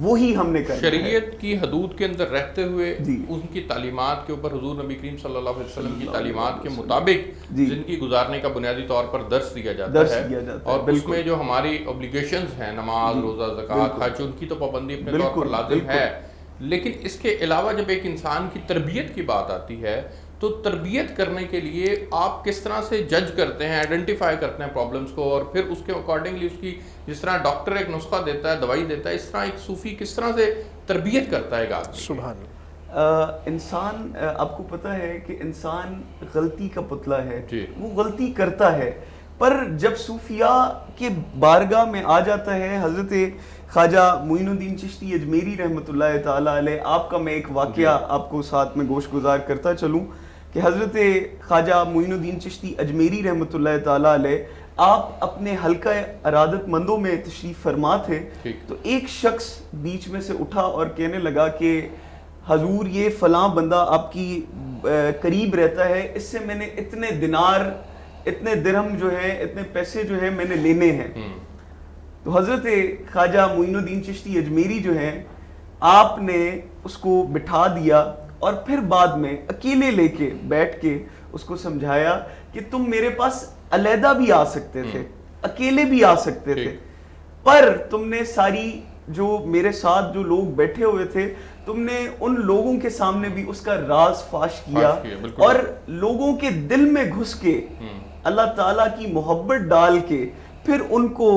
وہی ہم نے کرنا ہے۔ شریعت کی حدود کے اندر رہتے ہوئے جی ان کی تعلیمات کے اوپر حضور نبی کریم صلی اللہ علیہ وسلم کی تعلیمات کے مطابق جی زندگی گزارنے کا بنیادی طور پر درس دیا جاتا ہے، اور اس میں جو ہماری اوبلیگیشنز ہیں، نماز، روزہ، زکوٰۃ، حج، ان کی تو پابندی اپنے طور پر لازم ہے، لیکن اس کے علاوہ جب ایک انسان کی تربیت کی بات آتی ہے تو تربیت کرنے کے لیے آپ کس طرح سے جج کرتے ہیں، آئیڈینٹیفائی کرتے ہیں پرابلمس کو، اور پھر اس کے اکارڈنگلی اس کی، جس طرح ڈاکٹر ایک نسخہ دیتا ہے، دوائی دیتا ہے، اس طرح ایک صوفی کس طرح سے تربیت کرتا ہے ایک آدمی؟ سبحان اللہ۔ انسان، آپ کو پتہ ہے کہ انسان غلطی کا پتلا ہے، جی وہ غلطی کرتا ہے، پر جب صوفیاء کے بارگاہ میں آ جاتا ہے، حضرت خواجہ معین الدین چشتی اجمیری رحمۃ اللہ تعالیٰ علیہ، آپ کا میں ایک واقعہ آپ کو ساتھ میں گوش گزار کرتا چلوں کہ حضرت خواجہ معین الدین چشتی اجمیری رحمۃ اللہ تعالیٰ علیہ آپ اپنے حلقہ ارادت مندوں میں تشریف فرما تھے، تو ایک شخص بیچ میں سے اٹھا اور کہنے لگا کہ حضور یہ فلاں بندہ آپ کی قریب رہتا ہے، اس سے میں نے اتنے دینار، اتنے درہم جو ہے، اتنے پیسے جو ہے میں نے لینے ہیں۔ تو حضرت خواجہ معین الدین چشتی اجمیری جو ہیں، آپ نے اس کو بٹھا دیا اور پھر بعد میں اکیلے لے کے بیٹھ کے اس کو سمجھایا کہ تم میرے پاس علیحدہ بھی آ سکتے تھے، اکیلے بھی آ سکتے تھے، پر تم نے ساری جو میرے ساتھ جو لوگ بیٹھے ہوئے تھے، تم نے ان لوگوں کے سامنے بھی اس کا راز فاش کیا اور لوگوں کے دل میں گھس کے اللہ تعالیٰ کی محبت ڈال کے پھر ان کو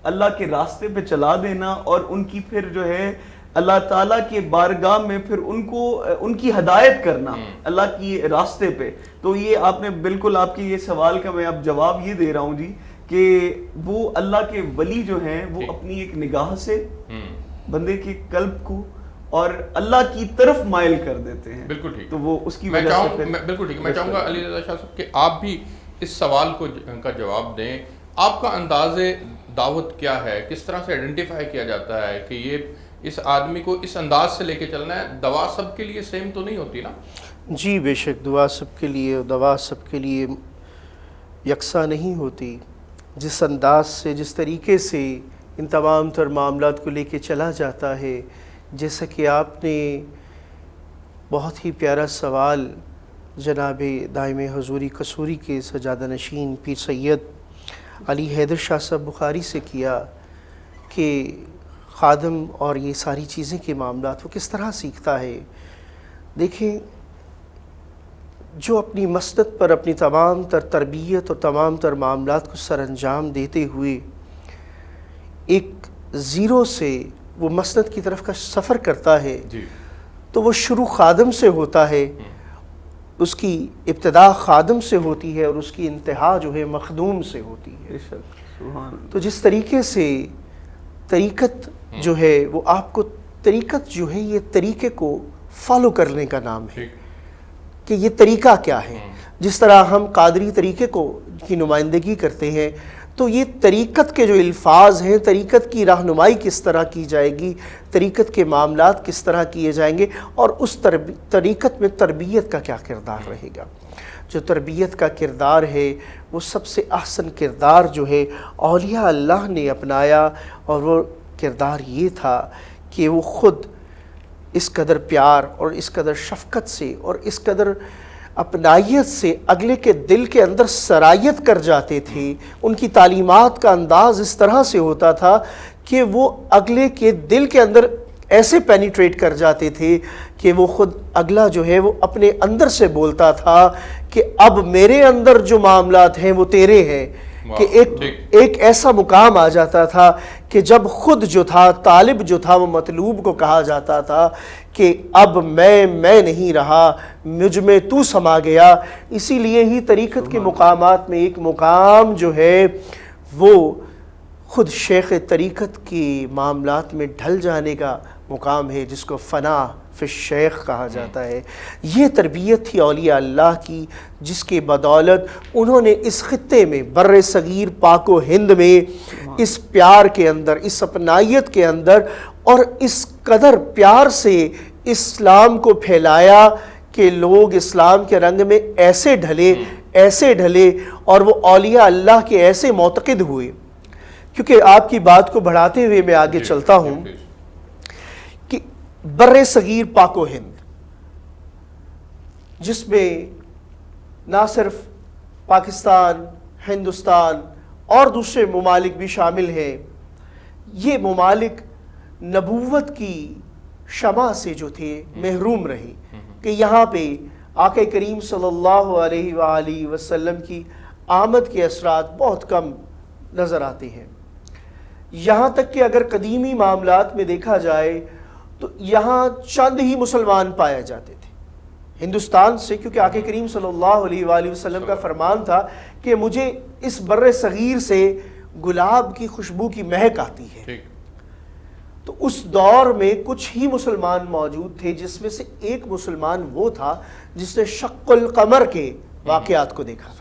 اللہ کے راستے پہ چلا دینا، اور ان کی پھر جو ہے اللہ تعالیٰ کے بارگاہ میں پھر ان کو ان کی ہدایت کرنا اللہ کی راستے پہ۔ تو یہ آپ نے بالکل، آپ کے یہ سوال کا میں اب جواب یہ دے رہا ہوں جی، کہ وہ اللہ کے ولی جو ہیں وہ اپنی ایک نگاہ سے بندے کے قلب کو اور اللہ کی طرف مائل کر دیتے ہیں۔ بالکل ٹھیک، تو وہ اس کی وجہ سے بالکل ٹھیک۔ میں چاہوں گا علی رضا شاہ صاحب کہ آپ بھی اس سوال کا جواب دیں۔ آپ کا انداز دعوت کیا ہے؟ کس طرح سے آئیڈینٹیفائی کیا جاتا ہے کہ یہ اس آدمی کو اس انداز سے لے کے چلنا ہے؟ دوا سب کے لیے سیم تو نہیں ہوتی نا؟ جی بے شک، دعا سب کے لیے، دوا سب کے لیے یکساں نہیں ہوتی۔ جس انداز سے، جس طریقے سے ان تمام تر معاملات کو لے کے چلا جاتا ہے، جیسا کہ آپ نے بہت ہی پیارا سوال جناب دائم حضوری قصوری کے سجادہ نشین پیر سید علی حیدر شاہ صاحب بخاری سے کیا کہ خادم اور یہ ساری چیزیں کے معاملات وہ کس طرح سیکھتا ہے۔ دیکھیں، جو اپنی مسند پر اپنی تمام تر تربیت اور تمام تر معاملات کو سر انجام دیتے ہوئے ایک زیرو سے وہ مسند کی طرف کا سفر کرتا ہے، تو وہ شروع خادم سے ہوتا ہے، اس کی ابتدا خادم سے ہوتی ہے اور اس کی انتہا جو ہے مخدوم سے ہوتی ہے۔ تو جس طریقے سے طریقت جو ہے وہ آپ کو، طریقت جو ہے یہ طریقے کو فالو کرنے کا نام ہے کہ یہ طریقہ کیا ہے۔ جس طرح ہم قادری طریقے کو کی نمائندگی کرتے ہیں، تو یہ طریقت کے جو الفاظ ہیں، طریقت کی رہنمائی کس طرح کی جائے گی، طریقت کے معاملات کس طرح کیے جائیں گے، اور اس طریقت میں تربیت کا کیا کردار رہے گا۔ جو تربیت کا کردار ہے وہ سب سے احسن کردار جو ہے اولیاء اللہ نے اپنایا، اور وہ کردار یہ تھا کہ وہ خود اس قدر پیار اور اس قدر شفقت سے اور اس قدر اپنائیت سے اگلے کے دل کے اندر سرایت کر جاتے تھے۔ ان کی تعلیمات کا انداز اس طرح سے ہوتا تھا کہ وہ اگلے کے دل کے اندر ایسے پینیٹریٹ کر جاتے تھے کہ وہ خود اگلا جو ہے وہ اپنے اندر سے بولتا تھا کہ اب میرے اندر جو معاملات ہیں وہ تیرے ہیں، کہ ایک ایسا مقام آ جاتا تھا کہ جب خود جو تھا طالب جو تھا وہ مطلوب کو کہا جاتا تھا کہ اب میں نہیں رہا، مجھ میں تو سما گیا۔ اسی لیے ہی طریقت کے مقامات میں ایک مقام جو ہے وہ خود شیخ طریقت کی معاملات میں ڈھل جانے کا مقام ہے، جس کو فنا فی الشیخ کہا جاتا ہے۔ یہ تربیت تھی اولیاء اللہ کی، جس کے بدولت انہوں نے اس خطے میں، بر صغیر پاک و ہند میں، اس پیار کے اندر، اس اپنائیت کے اندر اور اس قدر پیار سے اسلام کو پھیلایا کہ لوگ اسلام کے رنگ میں ایسے ڈھلے اور وہ اولیاء اللہ کے ایسے معتقد ہوئے۔ کیونکہ آپ کی بات کو بڑھاتے ہوئے میں آگے چلتا ہوں بر صغیر پاک و ہند، جس میں نہ صرف پاکستان، ہندوستان اور دوسرے ممالک بھی شامل ہیں، یہ ممالک نبوت کی شمع سے جو تھے محروم رہے کہ یہاں پہ آقا کریم صلی اللہ علیہ وآلہ وسلم کی آمد کے اثرات بہت کم نظر آتے ہیں۔ یہاں تک کہ اگر قدیمی معاملات میں دیکھا جائے تو یہاں چند ہی مسلمان پائے جاتے تھے ہندوستان سے، کیونکہ آقا کریم صلی اللہ علیہ وآلہ وسلم کا فرمان تھا کہ مجھے اس بر صغیر سے گلاب کی خوشبو کی مہک آتی ہے۔ تو اس دور میں کچھ ہی مسلمان موجود تھے، جس میں سے ایک مسلمان وہ تھا جس نے شق القمر کے واقعات کو دیکھا۔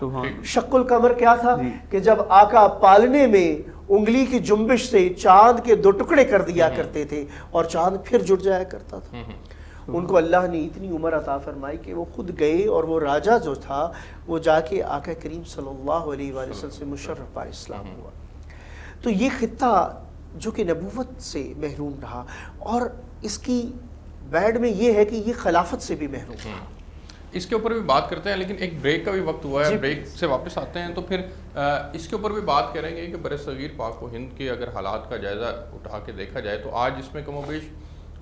شق القمر کیا تھا کہ جب آقا پالنے میں انگلی کی جنبش سے چاند کے 2 ٹکڑے کر دیا کرتے تھے اور چاند پھر جڑ جایا کرتا تھا۔ ان کو اللہ نے اتنی عمر عطا فرمائی کہ وہ خود گئے اور وہ راجہ جو تھا وہ جا کے آقا کریم صلی اللہ علیہ وآلہ وسلم سے مشرف پا اسلام ہوا۔ تو یہ خطہ جو کہ نبوت سے محروم رہا، اور اس کی بیڈ میں یہ ہے کہ یہ خلافت سے بھی محروم رہا۔ اس کے اوپر بھی بات کرتے ہیں، لیکن ایک بریک کا بھی وقت ہوا ہے، بریک سے واپس آتے ہیں تو پھر اس کے اوپر بھی بات کریں گے کہ بر صغیر پاک و ہند کے اگر حالات کا جائزہ اٹھا کے دیکھا جائے تو آج اس میں کم و بیش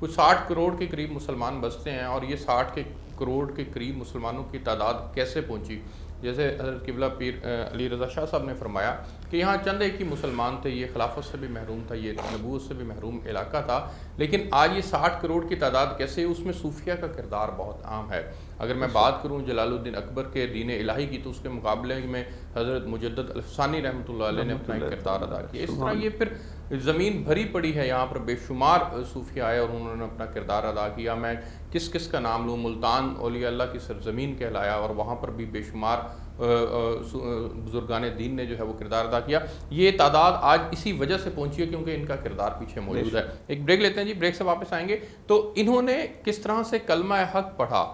کچھ 60 کروڑ کے قریب مسلمان بستے ہیں، اور یہ 60 کروڑ کے قریب مسلمانوں کی تعداد کیسے پہنچی؟ جیسے حضرت قبلہ پیر علی رضا شاہ صاحب نے فرمایا کہ یہاں چند ایک ہی مسلمان تھے، یہ خلافت سے بھی محروم تھا، یہ نبوت سے بھی محروم علاقہ تھا، لیکن آج یہ 60 کروڑ کی تعداد کیسے؟ اس میں صوفیہ کا کردار بہت عام ہے۔ اگر میں بات کروں جلال الدین اکبر کے دین الہی کی تو اس کے مقابلے میں حضرت مجدد الفسانی رحمۃ اللہ علیہ نے اپنا ایک کردار ادا کیا۔ اس طرح یہ پھر زمین بھری پڑی ہے، یہاں پر بے شمار صوفیہ آئے اور انہوں نے اپنا کردار ادا کیا۔ میں کس کس کا نام لوں؟ ملتان اولیاء اللہ کی سرزمین کہلایا، اور وہاں پر بھی بے شمار بزرگان دین نے جو ہے وہ کردار ادا کیا۔ یہ تعداد آج اسی وجہ سے پہنچی ہے کیونکہ ان کا کردار پیچھے موجود ہے۔ ایک بریک لیتے ہیں جی، بریک سے واپس آئیں گے تو انہوں نے کس طرح سے کلمہ حق پڑھا۔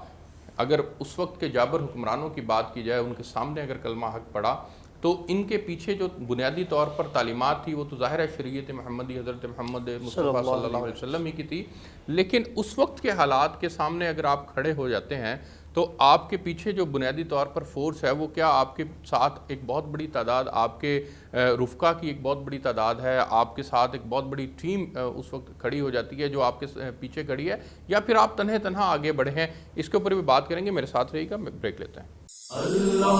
اگر اس وقت کے جابر حکمرانوں کی بات کی جائے، ان کے سامنے اگر کلمہ حق پڑھا تو ان کے پیچھے جو بنیادی طور پر تعلیمات تھی وہ تو ظاہر ہے شریعت محمدی حضرت محمد مصطفیٰ صلی اللہ علیہ وسلم ہی کی تھی، لیکن اس وقت کے حالات کے سامنے اگر آپ کھڑے ہو جاتے ہیں تو آپ کے پیچھے جو بنیادی طور پر فورس ہے وہ کیا آپ کے ساتھ ایک بہت بڑی تعداد، آپ کے رفقا کی ایک بہت بڑی تعداد ہے، آپ کے ساتھ ایک بہت بڑی ٹیم اس وقت کھڑی ہو جاتی ہے جو آپ کے پیچھے کھڑی ہے، یا پھر آپ تنہا آگے بڑھے ہیں؟ اس کے اوپر بھی بات کریں گے، میرے ساتھ رہیے گا، بریک لیتے ہیں۔ اللہ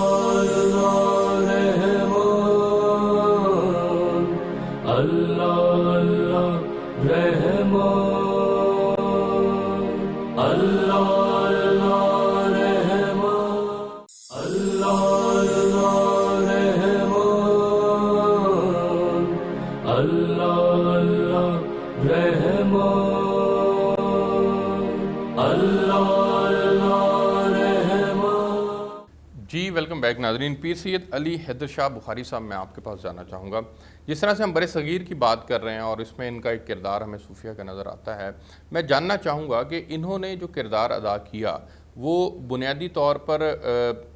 جی ویلکم بیک ناظرین۔ پیر سید علی حیدر شاہ بخاری صاحب، میں آپ کے پاس جانا چاہوں گا، جس طرح سے ہم بر صغیر کی بات کر رہے ہیں اور اس میں ان کا ایک کردار ہمیں صوفیہ کا نظر آتا ہے، میں جاننا چاہوں گا کہ انہوں نے جو کردار ادا کیا وہ بنیادی طور پر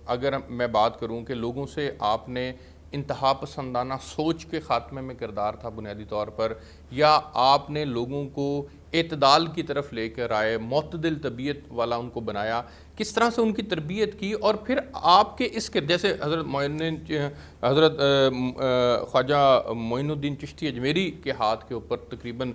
اگر میں بات کروں کہ لوگوں سے آپ نے انتہا پسندانہ سوچ کے خاتمے میں کردار تھا بنیادی طور پر، یا آپ نے لوگوں کو اعتدال کی طرف لے کر آئے، معتدل طبیعت والا ان کو بنایا، کس طرح سے ان کی تربیت کی؟ اور پھر آپ کے اس جیسے حضرت خواجہ معین الدین چشتی اجمیری کے ہاتھ کے اوپر تقریباً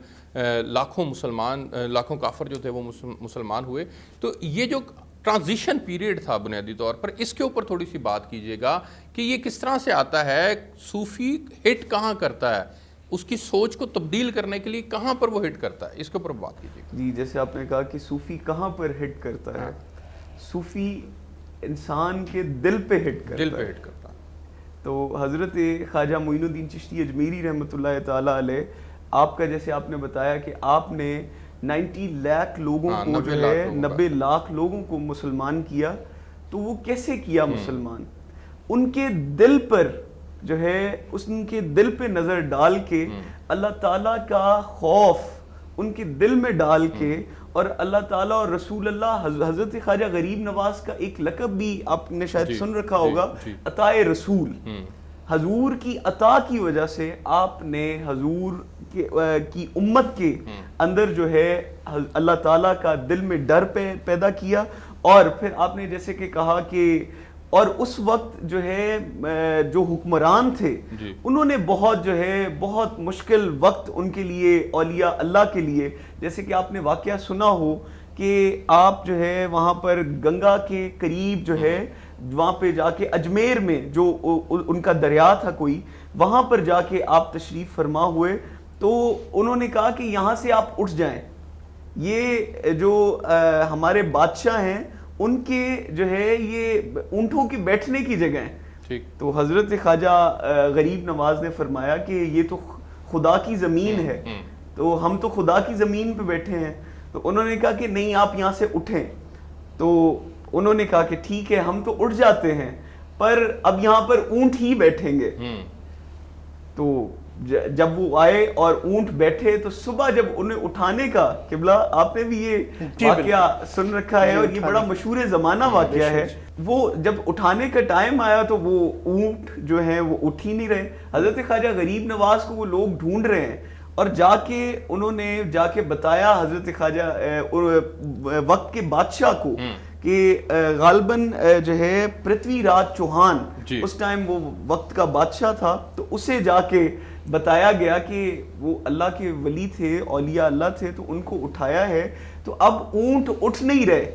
لاکھوں کافر جو تھے وہ مسلمان ہوئے، تو یہ جو ٹرانزیشن پیریڈ تھا بنیادی طور پر، اس کے اوپر تھوڑی سی بات کیجیے گا کہ یہ کس طرح سے آتا ہے، صوفی ہٹ کہاں کرتا ہے، اس کی سوچ کو تبدیل کرنے کے لیے کہاں پر وہ ہٹ کرتا ہے، اس کے اوپر بات کیجیے گا۔ جی جیسے آپ نے کہا کہ صوفی کہاں پر ہٹ کرتا ہے، صوفی انسان کے دل پہ ہٹ کرتا ہے۔ تو حضرت خواجہ معین الدین چشتی اجمیری رحمۃ اللہ تعالیٰ علیہ، آپ کا جیسے آپ نے بتایا کہ آپ نے 90 لاکھ لوگوں کو جو ہے 90 لاکھ لوگوں کو مسلمان کیا، تو وہ کیسے کیا مسلمان؟ ان کے دل پر جو ہے، ان کے دل پہ نظر ڈال کے، اللہ تعالیٰ کا خوف ان کے دل میں ڈال کے، اور اللہ تعالیٰ اور رسول اللہ حضرت خواجہ غریب نواز کا ایک لقب بھی آپ نے شاید سن رکھا ہوگا، عطائے رسول۔ حضور کی عطا کی وجہ سے آپ نے حضور کی امت کے اندر جو ہے اللہ تعالیٰ کا دل میں ڈر پیدا کیا، اور پھر آپ نے جیسے کہ کہا کہ اور اس وقت جو ہے جو حکمران تھے انہوں نے بہت جو ہے بہت مشکل وقت ان کے لیے، اولیاء اللہ کے لیے، جیسے کہ آپ نے واقعہ سنا ہو کہ آپ جو ہے وہاں پر گنگا کے قریب جو ہے وہاں پہ جا کے اجمیر میں جو ان کا دریا تھا کوئی، وہاں پر جا کے آپ تشریف فرما ہوئے، تو انہوں نے کہا کہ یہاں سے آپ اٹھ جائیں، یہ جو ہمارے بادشاہ ہیں ان کے جو ہے یہ اونٹوں کے بیٹھنے کی جگہ ہیں۔ تو حضرت خواجہ غریب نواز نے فرمایا کہ یہ تو خدا کی زمین ہے، تو ہم تو خدا کی زمین پہ بیٹھے ہیں۔ تو انہوں نے کہا کہ نہیں، آپ یہاں سے اٹھیں۔ تو انہوں نے کہا کہ ٹھیک ہے، ہم تو اٹھ جاتے ہیں، پر اب یہاں پر اونٹ ہی بیٹھیں گے۔ تو جب وہ آئے اور اونٹ بیٹھے تو صبح جب انہیں اٹھانے کا، قبلہ آپ نے بھی یہ واقعہ سن رکھا ہے اور یہ بڑا مشہور زمانہ واقعہ ہے، وہ جب اٹھانے کا ٹائم آیا تو وہ اونٹ جو ہیں وہ اٹھ ہی نہیں رہے۔ حضرت خواجہ غریب نواز کو وہ لوگ ڈھونڈ رہے ہیں، اور جا کے انہوں نے جا کے بتایا حضرت خواجہ وقت کے بادشاہ کو کہ غالباً جو ہے پرتھوی راج چوہان اس ٹائم وہ وقت کا بادشاہ تھا، تو اسے جا کے بتایا گیا کہ وہ اللہ کے ولی تھے، اولیاء اللہ تھے، تو ان کو اٹھایا ہے، تو اب اونٹ اٹھ نہیں رہے،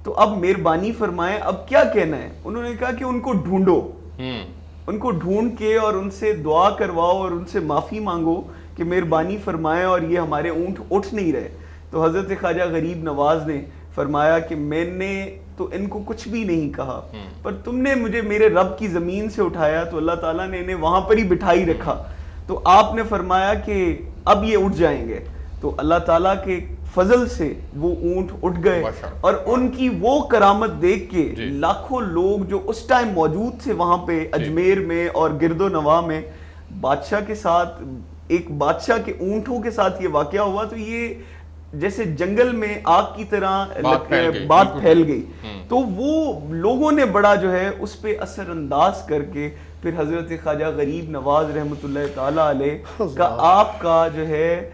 تو اب مہربانی فرمائیں اب کیا کہنا ہے۔ انہوں نے کہا کہ ان کو ڈھونڈو، ان کو ڈھونڈ کے اور ان سے دعا کرواؤ اور ان سے معافی مانگو کہ مہربانی فرمائیں اور یہ ہمارے اونٹ اٹھ نہیں رہے۔ تو حضرت خواجہ غریب نواز نے فرمایا کہ میں نے تو ان کو کچھ بھی نہیں کہا، پر تم نے مجھے میرے رب کی زمین سے اٹھایا تو اللہ تعالیٰ نے انہیں وہاں پر ہی بٹھائی رکھا، تو آپ نے فرمایا کہ اب یہ اٹھ جائیں گے۔ تو اللہ تعالیٰ کے فضل سے وہ اونٹ اٹھ گئے، اور ان کی وہ کرامت دیکھ کے لاکھوں لوگ جو اس ٹائم موجود تھے وہاں پہ اجمیر میں اور گرد و نواح میں، بادشاہ کے ساتھ، ایک بادشاہ کے اونٹوں کے ساتھ یہ واقعہ ہوا، تو یہ جیسے جنگل میں آگ کی طرح بات پھیل گئی۔ تو وہ لوگوں نے بڑا جو ہے اس پہ اثر انداز کر کے پھر حضرت خواجہ غریب نواز رحمۃ اللہ تعالیٰ علیہ کا آپ کا جو ہے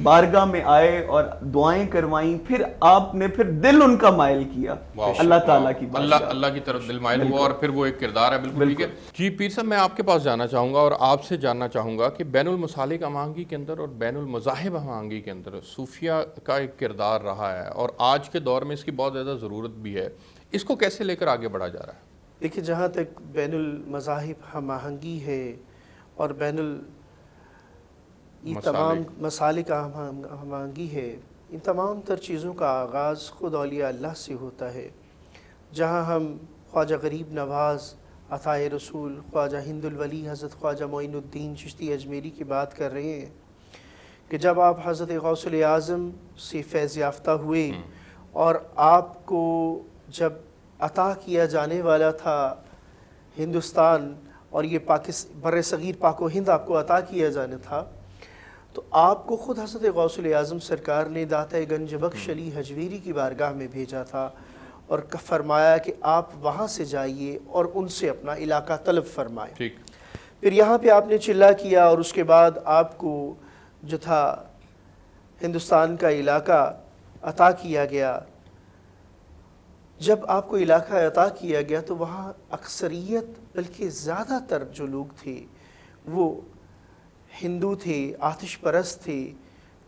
بارگاہ میں آئے اور دعائیں کروائیں، پھر آپ نے پھر دل ان کا مائل کیا اللہ تعالیٰ کی اللہ کی طرف دل مائل ہوا، اور پھر وہ ایک کردار ہے۔ بالکل ٹھیک ہے جی پیر صاحب، میں آپ کے پاس جانا چاہوں گا اور آپ سے جاننا چاہوں گا کہ بین المسالک ہم آہنگی کے اندر اور بین المذاہب ہم آہنگی کے اندر صوفیہ کا ایک کردار رہا ہے، اور آج کے دور میں اس کی بہت زیادہ ضرورت بھی ہے، اس کو کیسے لے کر آگے بڑھا جا رہا ہے؟ دیکھیں، جہاں تک بین المذاہب ہم آہنگی ہے اور یہ تمام مسالک ہم آہنگی ہے، ان تمام تر چیزوں کا آغاز خود اولیاء اللہ سے ہوتا ہے۔ جہاں ہم خواجہ غریب نواز، عطائے رسول، خواجہ ہند الولی حضرت خواجہ معین الدین چشتی اجمیری کی بات کر رہے ہیں کہ جب آپ حضرت غوث اعظم سے فیض یافتہ ہوئے اور آپ کو جب عطا کیا جانے والا تھا ہندوستان اور یہ بر صغیر پاک و ہند آپ کو عطا کیا جانا تھا، تو آپ کو خود حضرت غوث اعظم سرکار نے داتۂ گنج بخش علی حجویری کی بارگاہ میں بھیجا تھا اور فرمایا کہ آپ وہاں سے جائیے اور ان سے اپنا علاقہ طلب فرمائیں۔ پھر یہاں پہ آپ نے چلہ کیا اور اس کے بعد آپ کو جو تھا ہندوستان کا علاقہ عطا کیا گیا۔ جب آپ کو علاقہ عطا کیا گیا تو وہاں اکثریت بلکہ زیادہ تر جو لوگ تھے وہ ہندو تھے، آتش پرست تھے،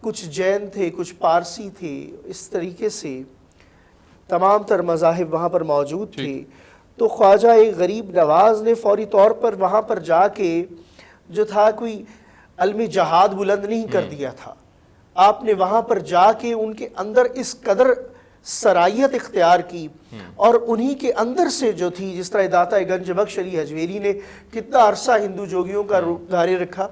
کچھ جین تھے، کچھ پارسی تھے، اس طریقے سے تمام تر مذاہب وہاں پر موجود تھے۔ تو خواجہ غریب نواز نے فوری طور پر وہاں پر جا کے جو تھا کوئی علم جہاد بلند نہیں کر دیا تھا، آپ نے وہاں پر جا کے ان کے اندر اس قدر صلاحیت اختیار کی، اور انہی کے اندر سے جو تھی، جس طرح داتۂ گنج بخش علی حجویری نے کتنا عرصہ ہندو جوگیوں کا دھارے رکھا،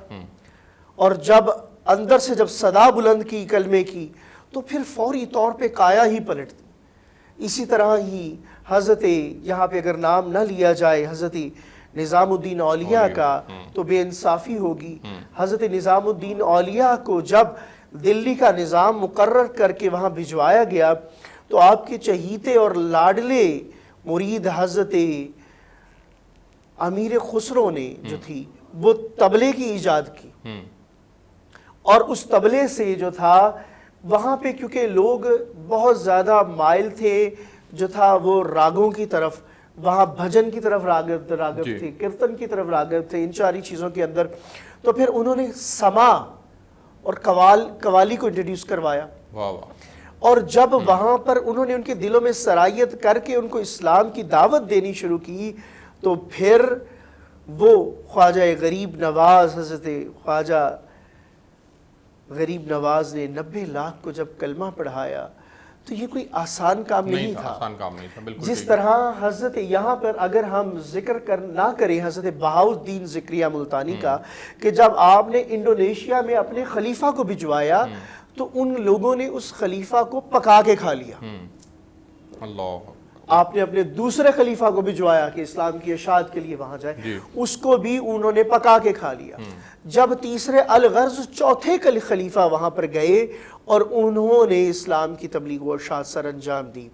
اور جب اندر سے جب صدا بلند کی کلمے کی تو پھر فوری طور پہ کایا ہی پلٹ دی۔ اسی طرح ہی حضرت، یہاں پہ اگر نام نہ لیا جائے حضرت نظام الدین اولیاء کا تو بے انصافی ہوگی۔ حضرت نظام الدین اولیاء کو جب دلی کا نظام مقرر کر کے وہاں بھجوایا گیا تو آپ کے چہیتے اور لاڈلے مرید حضرت امیر خسرو نے جو تھی وہ طبلے کی ایجاد کی، اور اس طبلے سے جو تھا وہاں پہ کیونکہ لوگ بہت زیادہ مائل تھے جو تھا وہ راگوں کی طرف، وہاں بھجن کی طرف راغب تھے، کیرتن کی طرف راغب تھے، ان ساری چیزوں کے اندر، تو پھر انہوں نے سما اور قوالی کو انٹروڈیوس کروایا، اور جب وہاں پر انہوں نے ان کے دلوں میں سرایت کر کے ان کو اسلام کی دعوت دینی شروع کی، تو پھر وہ خواجہ غریب نواز، حضرت خواجہ غریب نواز نے 90 لاکھ کو جب کلمہ پڑھایا تو یہ کوئی آسان کام نہیں تھا، بالکل جس طرح حضرت یہاں پر اگر ہم ذکر نہ کریں حضرت بہاؤالدین ذکریہ ملتانی کا، کہ جب آپ نے انڈونیشیا میں اپنے خلیفہ کو بھجوایا تو ان لوگوں نے اس خلیفہ کو پکا کے کھا لیا، اللہ، آپ نے اپنے دوسرے خلیفہ کو بھجوایا کہ اسلام کی اشاعت کے لیے وہاں جائے، اس کو بھی انہوں نے پکا کے کھا لیا، جب تیسرے الغرض چوتھے خلیفہ وہاں پر گئے اور انہوں نے اسلام کی تبلیغ و اشاعت سر انجام دی،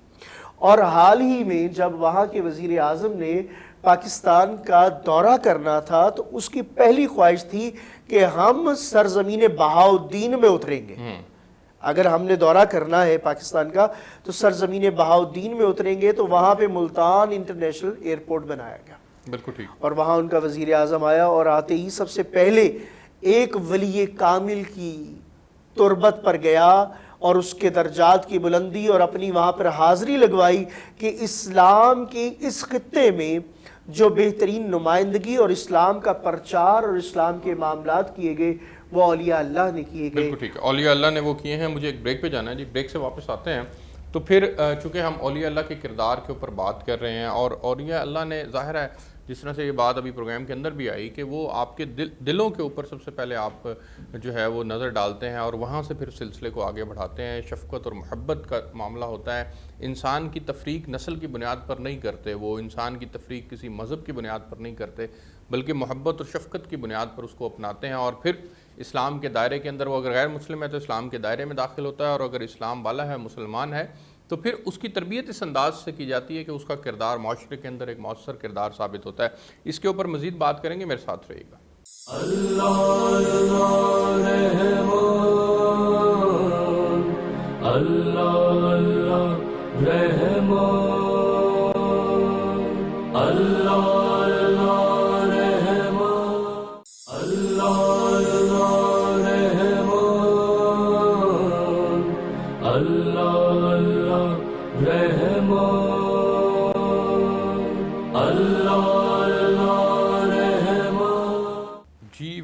اور حال ہی میں جب وہاں کے وزیر اعظم نے پاکستان کا دورہ کرنا تھا تو اس کی پہلی خواہش تھی کہ ہم سرزمین بہاؤالدین میں اتریں گے، اگر ہم نے دورہ کرنا ہے پاکستان کا تو سرزمین بہاؤالدین میں اتریں گے، تو وہاں پہ ملتان انٹرنیشنل ایئرپورٹ بنایا گیا، بالکل ٹھیک، اور وہاں ان کا وزیر اعظم آیا اور آتے ہی سب سے پہلے ایک ولی کامل کی تربت پر گیا اور اس کے درجات کی بلندی اور اپنی وہاں پر حاضری لگوائی کہ اسلام کی اس خطے میں جو بہترین نمائندگی اور اسلام کا پرچار اور اسلام کے معاملات کیے گئے وہ اولیاء اللہ نے کیے گئے۔ بالکل ٹھیک ہے، اولیاء اللہ نے وہ کیے ہیں۔ مجھے ایک بریک پہ جانا ہے جی، بریک سے واپس آتے ہیں تو پھر چونکہ ہم اولیاء اللہ کے کردار کے اوپر بات کر رہے ہیں، اور اولیاء اللہ نے ظاہر ہے جس طرح سے یہ بات ابھی پروگرام کے اندر بھی آئی کہ وہ آپ کے دلوں کے اوپر سب سے پہلے آپ جو ہے وہ نظر ڈالتے ہیں اور وہاں سے پھر سلسلے کو آگے بڑھاتے ہیں۔ شفقت اور محبت کا معاملہ ہوتا ہے، انسان کی تفریق نسل کی بنیاد پر نہیں کرتے، وہ انسان کی تفریق کسی مذہب کی بنیاد پر نہیں کرتے، بلکہ محبت اور شفقت کی بنیاد پر اس کو اپناتے ہیں، اور پھر اسلام کے دائرے کے اندر وہ اگر غیر مسلم ہے تو اسلام کے دائرے میں داخل ہوتا ہے، اور اگر اسلام والا ہے، مسلمان ہے، تو پھر اس کی تربیت اس انداز سے کی جاتی ہے کہ اس کا کردار معاشرے کے اندر ایک مؤثر کردار ثابت ہوتا ہے۔ اس کے اوپر مزید بات کریں گے، میرے ساتھ رہیے گا۔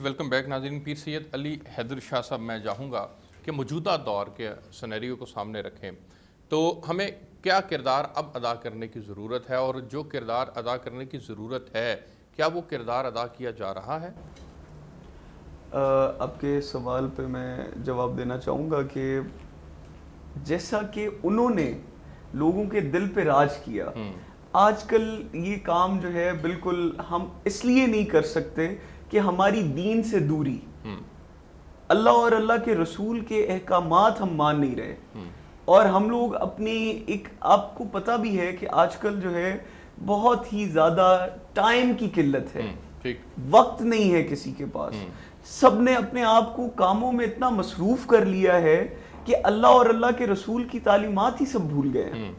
ویلکم بیک ناظرین۔ پیر سید علی حیدر شاہ صاحب، میں چاہوں گا کہ موجودہ دور کے سینیریو کو سامنے رکھیں تو ہمیں کیا کردار اب ادا کرنے کی ضرورت ہے، اور جو کردار ادا کرنے کی ضرورت ہے کیا وہ کردار ادا کیا جا رہا ہے؟ آپ کے سوال پہ میں جواب دینا چاہوں گا کہ جیسا کہ انہوں نے لوگوں کے دل پہ راج کیا، آج کل یہ کام جو ہے بالکل ہم اس لیے نہیں کر سکتے کہ ہماری دین سے دوری، اللہ اور اللہ کے رسول کے احکامات ہم مان نہیں رہے، اور ہم لوگ اپنی ایک، آپ کو پتہ بھی ہے کہ آج کل جو ہے بہت ہی زیادہ ٹائم کی قلت ہے، وقت نہیں ہے کسی کے پاس، سب نے اپنے آپ کو کاموں میں اتنا مصروف کر لیا ہے کہ اللہ اور اللہ کے رسول کی تعلیمات ہی سب بھول گئے ہیں۔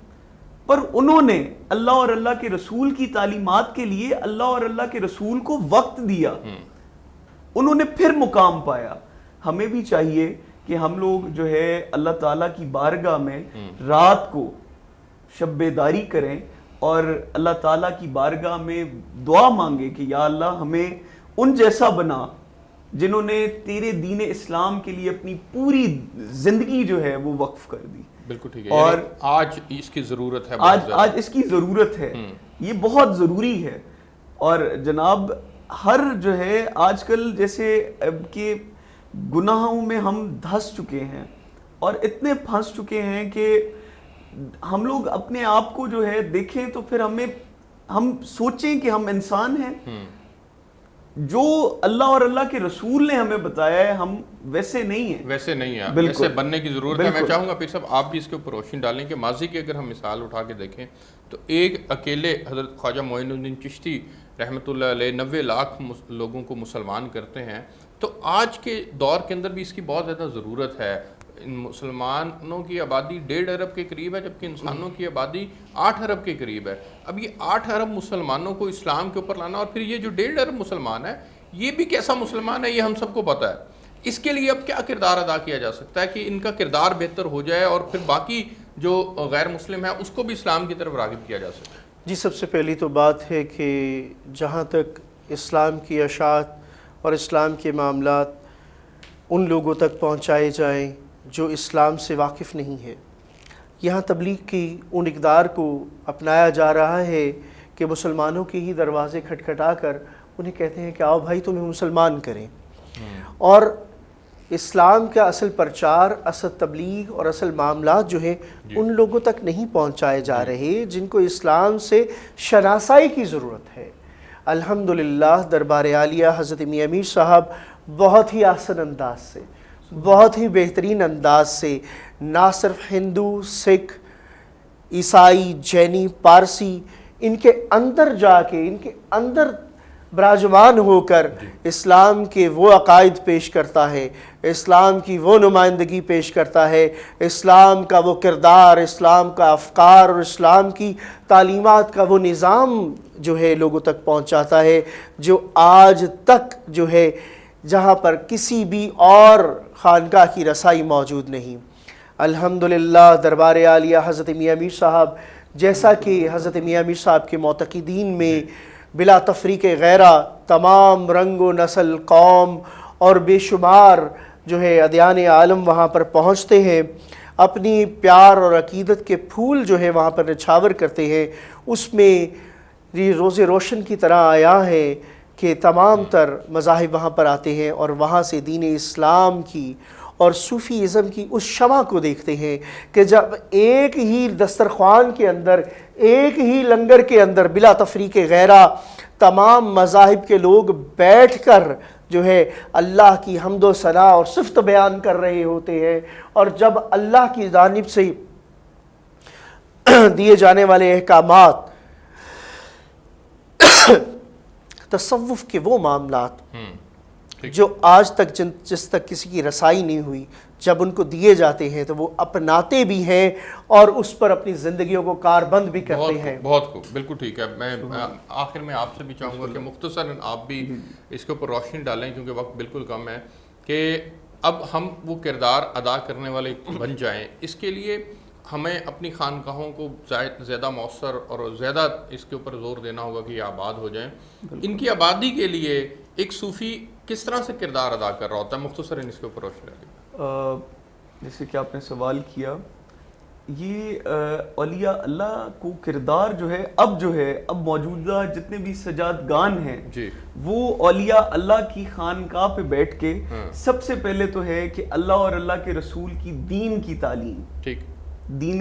پر انہوں نے اللہ اور اللہ کے رسول کی تعلیمات کے لیے اللہ اور اللہ کے رسول کو وقت دیا، انہوں نے پھر مقام پایا۔ ہمیں بھی چاہیے کہ ہم لوگ جو ہے اللہ تعالیٰ کی بارگاہ میں رات کو شب بیداری کریں اور اللہ تعالیٰ کی بارگاہ میں دعا مانگے کہ یا اللہ ہمیں ان جیسا بنا جنہوں نے تیرے دین اسلام کے لیے اپنی پوری زندگی جو ہے وہ وقف کر دی۔ بالکل ٹھیک ہے، اور آج اس کی ضرورت ہے، آج اس کی ضرورت ہے، یہ بہت ضروری ہے۔ اور جناب ہر جو ہے آج کل جیسے کہ گناہوں میں ہم دھس چکے ہیں اور اتنے پھنس چکے ہیں کہ ہم لوگ اپنے آپ کو جو ہے دیکھیں تو پھر ہم سوچیں کہ ہم انسان ہیں۔ جو اللہ اور اللہ کے رسول نے ہمیں بتایا ہے ہم ویسے نہیں ہیں، ویسے نہیں ہے، بالکل ویسے بننے کی ضرورت ہے. میں بالکل. چاہوں گا پیر صاحب آپ بھی اس کے اوپر روشنی ڈالیں کہ ماضی کی اگر ہم مثال اٹھا کے دیکھیں تو ایک اکیلے حضرت خواجہ معین الدین چشتی رحمۃ اللہ علیہ 90 لاکھ لوگوں کو مسلمان کرتے ہیں. تو آج کے دور کے اندر بھی اس کی بہت زیادہ ضرورت ہے. مسلمانوں کی آبادی 1.5 ارب کے قریب ہے جبکہ انسانوں کی آبادی 8 ارب کے قریب ہے. اب یہ 8 ارب مسلمانوں کو اسلام کے اوپر لانا، اور پھر یہ جو 1.5 ارب مسلمان ہے یہ بھی کیسا مسلمان ہے یہ ہم سب کو پتہ ہے. اس کے لیے اب کیا کردار ادا کیا جا سکتا ہے کہ ان کا کردار بہتر ہو جائے اور پھر باقی جو غیر مسلم ہے اس کو بھی اسلام کی طرف راغب کیا جا سکے؟ جی، سب سے پہلی تو بات ہے کہ جہاں تک اسلام کی اشاعت اور اسلام کے معاملات ان لوگوں تک پہنچائے جائیں جو اسلام سے واقف نہیں ہے. یہاں تبلیغ کی ان اقدار کو اپنایا جا رہا ہے کہ مسلمانوں کے ہی دروازے کھٹکھٹا کر انہیں کہتے ہیں کہ آؤ بھائی تمہیں مسلمان کریں. اور اسلام کا اصل پرچار، اصل تبلیغ اور اصل معاملات جو ہیں ان لوگوں تک نہیں پہنچائے جا رہے جن کو اسلام سے شناسائی کی ضرورت ہے. الحمدللہ دربار عالیہ حضرت میاں امیر صاحب بہت ہی آسن انداز سے، بہت ہی بہترین انداز سے نہ صرف ہندو، سکھ، عیسائی، جینی، پارسی ان کے اندر جا کے، ان کے اندر براجمان ہو کر اسلام کے وہ عقائد پیش کرتا ہے، اسلام کی وہ نمائندگی پیش کرتا ہے، اسلام کا وہ کردار، اسلام کا افکار اور اسلام کی تعلیمات کا وہ نظام جو ہے لوگوں تک پہنچاتا ہے جو آج تک جو ہے جہاں پر کسی بھی اور خانقاہ کی رسائی موجود نہیں. الحمدللہ دربار عالیہ حضرت میاں امیر صاحب، جیسا کہ حضرت میاں امیر صاحب کے معتقدین میں بلا تفریق غیرہ تمام رنگ و نسل، قوم اور بے شمار جو ہے ادیان عالم وہاں پر پہنچتے ہیں، اپنی پیار اور عقیدت کے پھول جو ہے وہاں پر نچھاور کرتے ہیں. اس میں روز روشن کی طرح آیا ہے کہ تمام تر مذاہب وہاں پر آتے ہیں اور وہاں سے دین اسلام کی اور صوفی ازم کی اس شمع کو دیکھتے ہیں کہ جب ایک ہی دسترخوان کے اندر، ایک ہی لنگر کے اندر بلا تفریق غیرہ تمام مذاہب کے لوگ بیٹھ کر جو ہے اللہ کی حمد و ثنا اور صفت بیان کر رہے ہوتے ہیں، اور جب اللہ کی جانب سے دیے جانے والے احکامات، تصوف کے وہ معاملات جو آج تک جس تک کسی کی رسائی نہیں ہوئی، جب ان کو دیے جاتے ہیں تو وہ اپناتے بھی ہیں اور اس پر اپنی زندگیوں کو کاربند بھی کرتے ہیں. بہت خوب، بالکل ٹھیک ہے. میں آخر میں آپ سے بھی چاہوں گا کہ مختصراً آپ بھی اس کے اوپر روشنی ڈالیں کیونکہ وقت بالکل کم ہے، کہ اب ہم وہ کردار ادا کرنے والے بن جائیں. اس کے لیے ہمیں اپنی خانقاہوں کو زیادہ مؤثر اور زیادہ اس کے اوپر زور دینا ہوگا کہ یہ آباد ہو جائیں. ان کی آبادی کے لیے ایک صوفی کس طرح سے کردار ادا کر رہا ہوتا ہے؟ مختصراً اس کے اوپر روشنی ڈالیں. جیسے کہ آپ نے سوال کیا، یہ اولیاء اللہ کو کردار جو ہے اب موجودہ جتنے بھی سجادگان ہیں وہ اولیاء اللہ کی خانقاہ پہ بیٹھ کے سب سے پہلے تو ہے کہ اللہ اور اللہ کے رسول کی دین کی تعلیم، ٹھیک، دین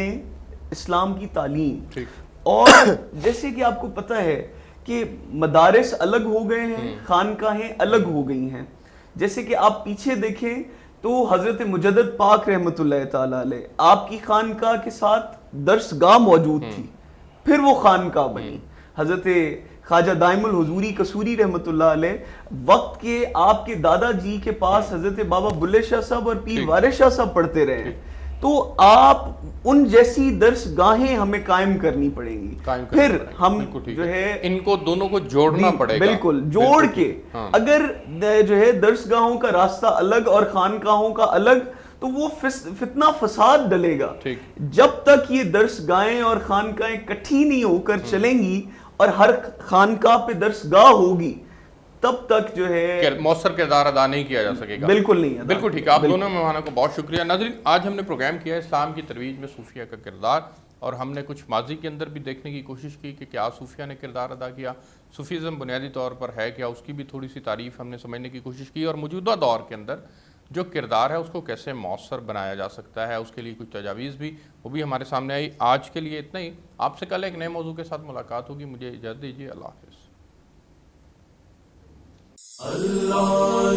اسلام کی تعلیم. اور جیسے کہ آپ کو پتہ ہے کہ مدارس الگ ہو گئے ہیں، خانقاہیں الگ ہو گئی ہیں. جیسے کہ آپ پیچھے دیکھیں تو حضرت مجدد پاک رحمۃ اللہ تعالی علیہ آپ کی خانقاہ کے ساتھ درس گاہ موجود تھی، پھر وہ خانقاہ بنی. حضرت خواجہ دائم الحضوری قصوری رحمۃ اللہ علیہ وقت کے آپ کے دادا جی کے پاس حضرت بابا بلے شاہ صاحب اور پیر وارث شاہ صاحب پڑھتے رہے ہیں. تو آپ ان جیسی درس گاہیں ہمیں قائم کرنی پڑیں گی، پھر ہم جو ہے ان کو دونوں کو جوڑنا پڑے گا، بالکل جوڑ کے. اگر جو ہے درس گاہوں کا راستہ الگ اور خانقاہوں کا الگ تو وہ فتنہ فساد ڈلے گا. جب تک یہ درس گاہیں اور خانقاہیں اکٹھی نہیں ہو کر چلیں گی اور ہر خانقاہ پہ درس گاہ ہوگی تب تک جو ہے مؤثر کردار ادا نہیں کیا جا سکے گا. بالکل نہیں. بالکل ٹھیک ہے. آپ دونوں مہمانوں کو بہت شکریہ. ناظرین، آج ہم نے پروگرام کیا ہے اسلام کی ترویج میں صوفیہ کا کردار، اور ہم نے کچھ ماضی کے اندر بھی دیکھنے کی کوشش کی کہ کیا صوفیہ نے کردار ادا کیا، صوفیزم بنیادی طور پر ہے کیا، اس کی بھی تھوڑی سی تعریف ہم نے سمجھنے کی کوشش کی، اور موجودہ دور کے اندر جو کردار ہے اس کو کیسے مؤثر بنایا جا سکتا ہے، اس کے لیے کچھ تجاویز بھی وہ بھی ہمارے سامنے آئی. آج کے لیے اتنا ہی. آپ سے کل ایک نئے موضوع کے ساتھ ملاقات ہوگی. مجھے اجازت دیجیے. اللہ حافظ. اللہ